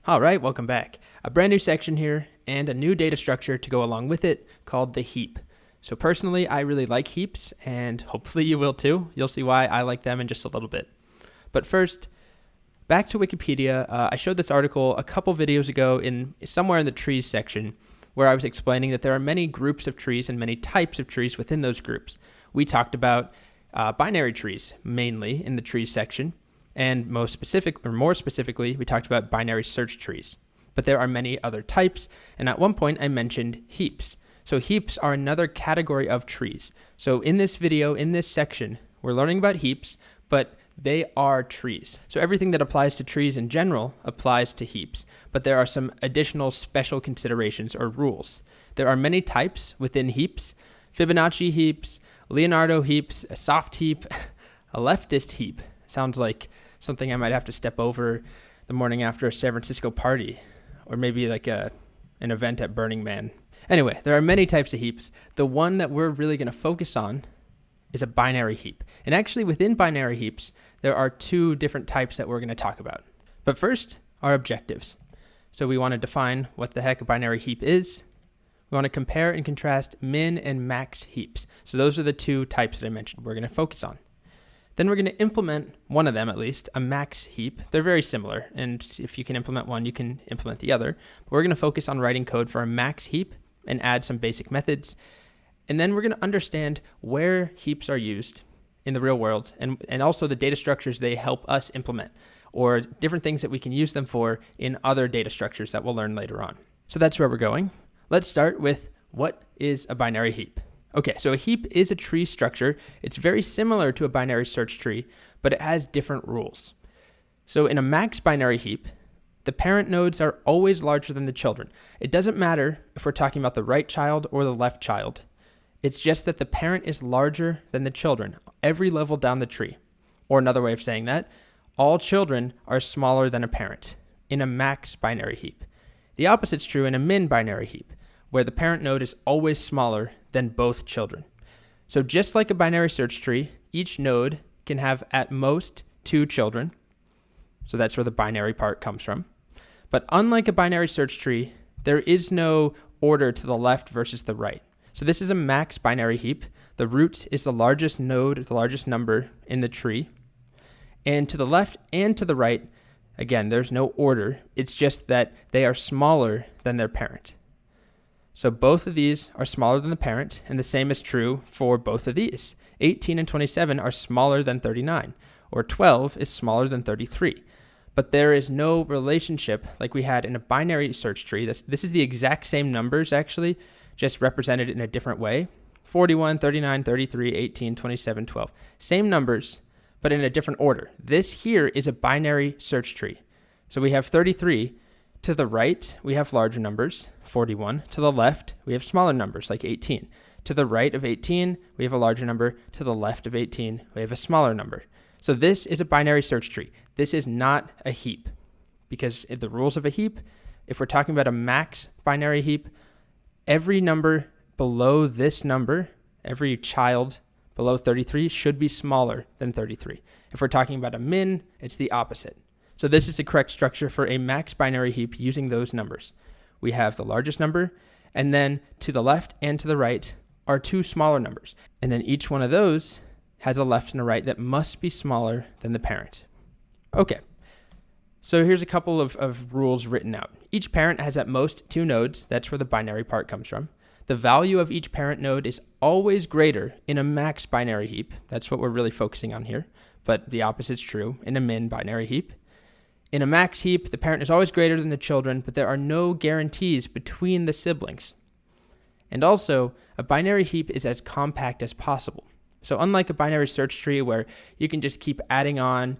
All right, welcome back. A brand new section here and a new data structure to go along with it called the heap. So personally, I really like heaps, and hopefully you will too. You'll see why I like them in just a little bit. But first, back to Wikipedia. I showed this article a couple videos ago somewhere in the trees section where I was explaining that there are many groups of trees and many types of trees within those groups. We talked about binary trees mainly in the trees section. And more specifically, we talked about binary search trees. But there are many other types, and at one point I mentioned heaps. So heaps are another category of trees. So in this video, in this section, we're learning about heaps, but they are trees. So everything that applies to trees in general applies to heaps, but there are some additional special considerations or rules. There are many types within heaps: Fibonacci heaps, Leonardo heaps, a soft heap, a leftist heap. Sounds like something I might have to step over the morning after a San Francisco party, or maybe like an event at Burning Man. Anyway, there are many types of heaps. The one that we're really going to focus on is a binary heap. And actually within binary heaps, there are two different types that we're going to talk about. But first, our objectives. So we want to define what the heck a binary heap is. We want to compare and contrast min and max heaps. So those are the two types that I mentioned we're going to focus on. Then we're going to implement one of them, at least, a max heap. They're very similar, and if you can implement one, you can implement the other. But we're going to focus on writing code for a max heap and add some basic methods. And then we're going to understand where heaps are used in the real world and also the data structures they help us implement, or different things that we can use them for in other data structures that we'll learn later on. So that's where we're going. Let's start with what is a binary heap. Okay, so a heap is a tree structure. It's very similar to a binary search tree, but it has different rules. So in a max binary heap, the parent nodes are always larger than the children. It doesn't matter if we're talking about the right child or the left child. It's just that the parent is larger than the children, every level down the tree. Or another way of saying that, all children are smaller than a parent in a max binary heap. The opposite's true in a min binary heap, where the parent node is always smaller than both children. So just like a binary search tree, each node can have at most 2 children. So that's where the binary part comes from. But unlike a binary search tree, there is no order to the left versus the right. So this is a max binary heap. The root is the largest node, the largest number in the tree. And to the left and to the right, again, there's no order. It's just that they are smaller than their parent. So both of these are smaller than the parent, and the same is true for both of these. 18 and 27 are smaller than 39, or 12 is smaller than 33. But there is no relationship like we had in a binary search tree. This is the exact same numbers, actually, just represented in a different way. 41, 39, 33, 18, 27, 12. Same numbers, but in a different order. This here is a binary search tree. So we have 33. To the right, we have larger numbers, 41. To the left, we have smaller numbers, like 18. To the right of 18, we have a larger number. To the left of 18, we have a smaller number. So this is a binary search tree. This is not a heap, because in the rules of a heap, if we're talking about a max binary heap, every number below this number, every child below 33 should be smaller than 33. If we're talking about a min, it's the opposite. So this is the correct structure for a max binary heap using those numbers. We have the largest number, and then to the left and to the right are 2 smaller numbers. And then each one of those has a left and a right that must be smaller than the parent. Okay, so here's a couple of rules written out. Each parent has at most 2 nodes. That's where the binary part comes from. The value of each parent node is always greater in a max binary heap. That's what we're really focusing on here, but the opposite's true in a min binary heap. In a max heap, the parent is always greater than the children, but there are no guarantees between the siblings. And also, a binary heap is as compact as possible. So unlike a binary search tree where you can just keep adding on,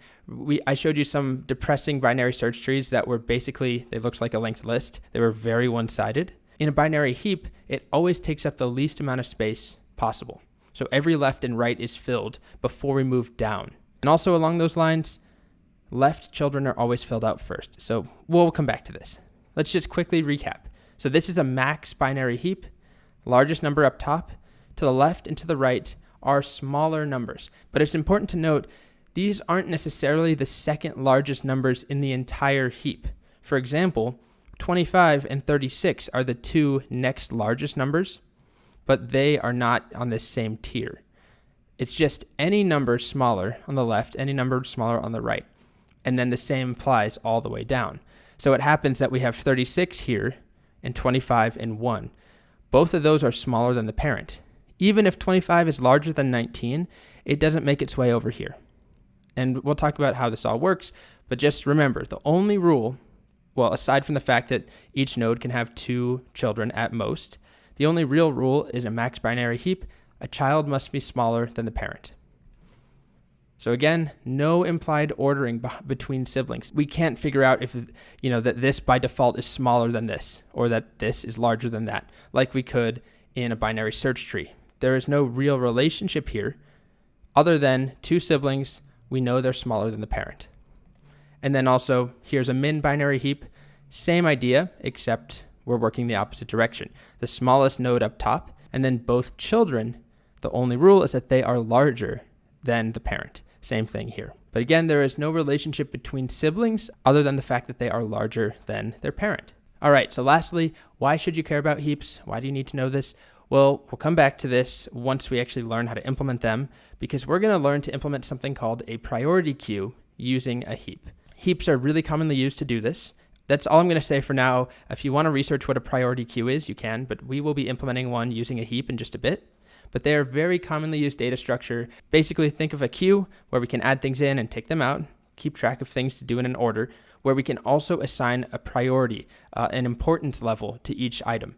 I showed you some depressing binary search trees that were basically, they looked like a linked list. They were very one-sided. In a binary heap, it always takes up the least amount of space possible. So every left and right is filled before we move down. And also along those lines, left children are always filled out first. So we'll come back to this. Let's just quickly recap. So this is a max binary heap. Largest number up top. To the left and to the right are smaller numbers. But it's important to note, these aren't necessarily the second largest numbers in the entire heap. For example, 25 and 36 are the two next largest numbers, but they are not on this same tier. It's just any number smaller on the left, any number smaller on the right. And then the same applies all the way down. So it happens that we have 36 here and 25 and 1. Both of those are smaller than the parent. Even if 25 is larger than 19, it doesn't make its way over here. And we'll talk about how this all works, but just remember, the only rule, well, aside from the fact that each node can have 2 children at most, the only real rule is a max binary heap. A child must be smaller than the parent. So again, no implied ordering between siblings. We can't figure out if, that this by default is smaller than this, or that this is larger than that, like we could in a binary search tree. There is no real relationship here other than 2 siblings. We know they're smaller than the parent. And then also, here's a min binary heap. Same idea, except we're working the opposite direction. The smallest node up top, and then both children, the only rule is that they are larger than the parent. Same thing here. But again, there is no relationship between siblings other than the fact that they are larger than their parent. All right, so lastly, why should you care about heaps? Why do you need to know this? Well, we'll come back to this once we actually learn how to implement them, because we're going to learn to implement something called a priority queue using a heap. Heaps are really commonly used to do this. That's all I'm going to say for now. If you want to research what a priority queue is, you can, but we will be implementing one using a heap in just a bit. But they are very commonly used data structure. Basically, think of a queue where we can add things in and take them out, keep track of things to do in an order, where we can also assign a priority, an importance level to each item.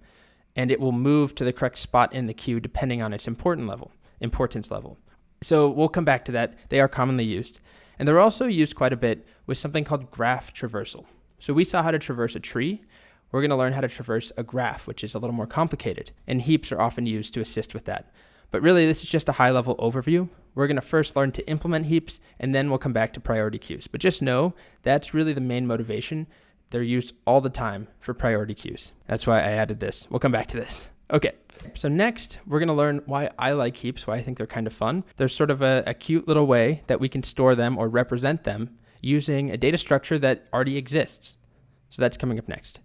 And it will move to the correct spot in the queue depending on its importance level. So we'll come back to that. They are commonly used. And they're also used quite a bit with something called graph traversal. So we saw how to traverse a tree. We're going to learn how to traverse a graph, which is a little more complicated. And heaps are often used to assist with that. But really, this is just a high-level overview. We're going to first learn to implement heaps, and then we'll come back to priority queues. But just know that's really the main motivation. They're used all the time for priority queues. That's why I added this. We'll come back to this. Okay, so next, we're going to learn why I like heaps, why I think they're kind of fun. There's sort of a cute little way that we can store them or represent them using a data structure that already exists. So that's coming up next.